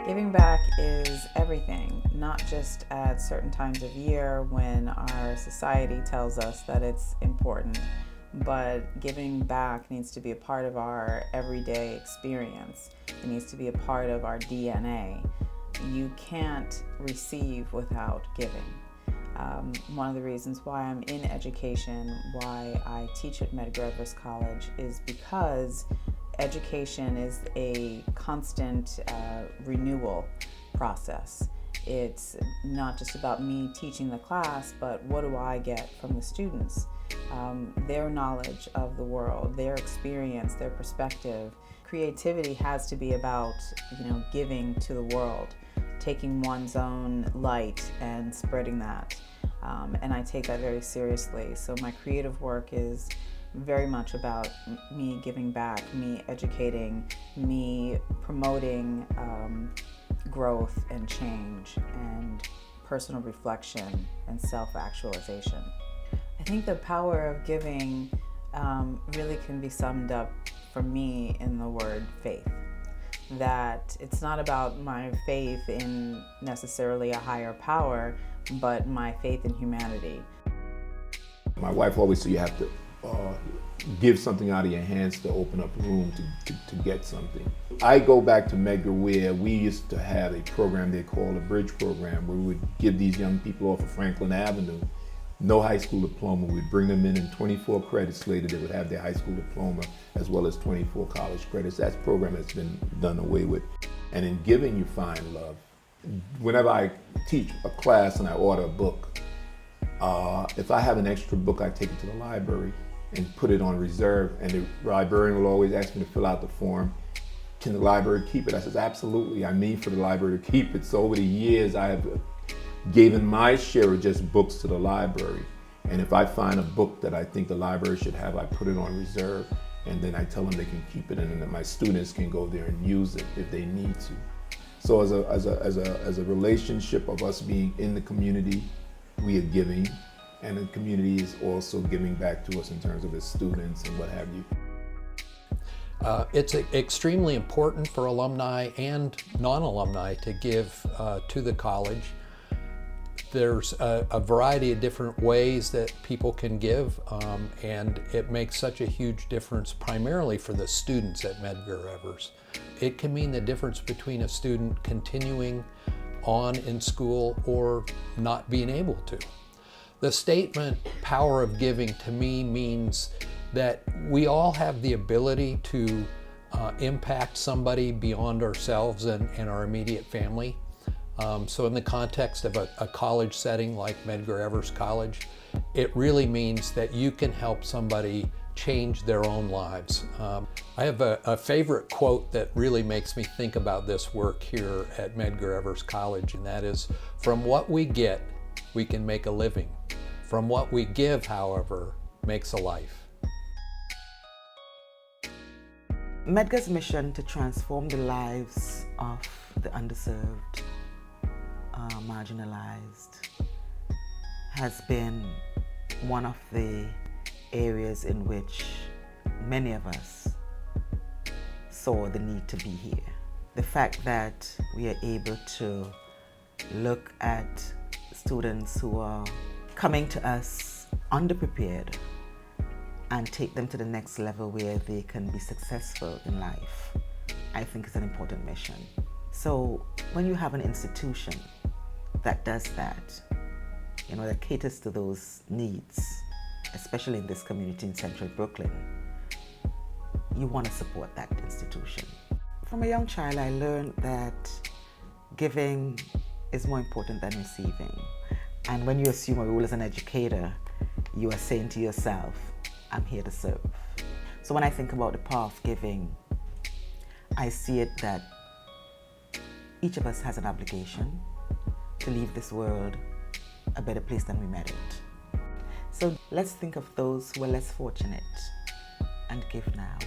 Giving back is everything, not just at certain times of year when our society tells us that it's important, but giving back needs to be a part of our everyday experience. It needs to be a part of our DNA. You can't receive without giving. One of the reasons why I'm in education, why I teach at Medgar College, is because education is a constant renewal process. It's not just about me teaching the class, but what do I get from the students? Their knowledge of the world, their experience, their perspective. Creativity has to be about, giving to the world, taking one's own light and spreading that. And I take that very seriously. So my creative work is very much about me giving back, me educating, me promoting growth and change and personal reflection and self-actualization. I think the power of giving really can be summed up for me in the word faith. That it's not about my faith in necessarily a higher power, but my faith in humanity. My wife always said you have to give something out of your hands to open up room to get something. I go back to Medgar, where we used to have a program they called a bridge program, where we would give these young people off of Franklin Avenue no high school diploma. We'd bring them in 24 credits later. They would have their high school diploma as well as 24 college credits. That program has been done away with. And in giving, you find love. Whenever I teach a class and I order a book, if I have an extra book, I take it to the library and put it on reserve, and the librarian will always ask me to fill out the form. Can the library keep it? I says, absolutely, I mean for the library to keep it. So over the years, I have given my share of just books to the library. And if I find a book that I think the library should have, I put it on reserve, and then I tell them they can keep it, and then my students can go there and use it if they need to. So as a relationship of us being in the community, we are giving, and the community is also giving back to us in terms of its students and what have you. It's extremely important for alumni and non-alumni to give to the college. There's a variety of different ways that people can give, and it makes such a huge difference primarily for the students at Medgar Evers. It can mean the difference between a student continuing on in school or not being able to. The statement, power of giving, to me means that we all have the ability to impact somebody beyond ourselves and our immediate family. So in the context of a college setting like Medgar Evers College, it really means that you can help somebody change their own lives. I have a favorite quote that really makes me think about this work here at Medgar Evers College, and that is, "From what we get, we can make a living. From what we give, however, makes a life." Medgar's mission to transform the lives of the underserved, marginalized, has been one of the areas in which many of us saw the need to be here. The fact that we are able to look at students who are coming to us underprepared and take them to the next level where they can be successful in life, I think is an important mission. So when you have an institution that does that, that caters to those needs, especially in this community in central Brooklyn, you want to support that institution. From a young child, I learned that giving is more important than receiving. And when you assume a role as an educator, you are saying to yourself, I'm here to serve. So when I think about the power of giving, I see it that each of us has an obligation to leave this world a better place than we met it. So let's think of those who are less fortunate and give now.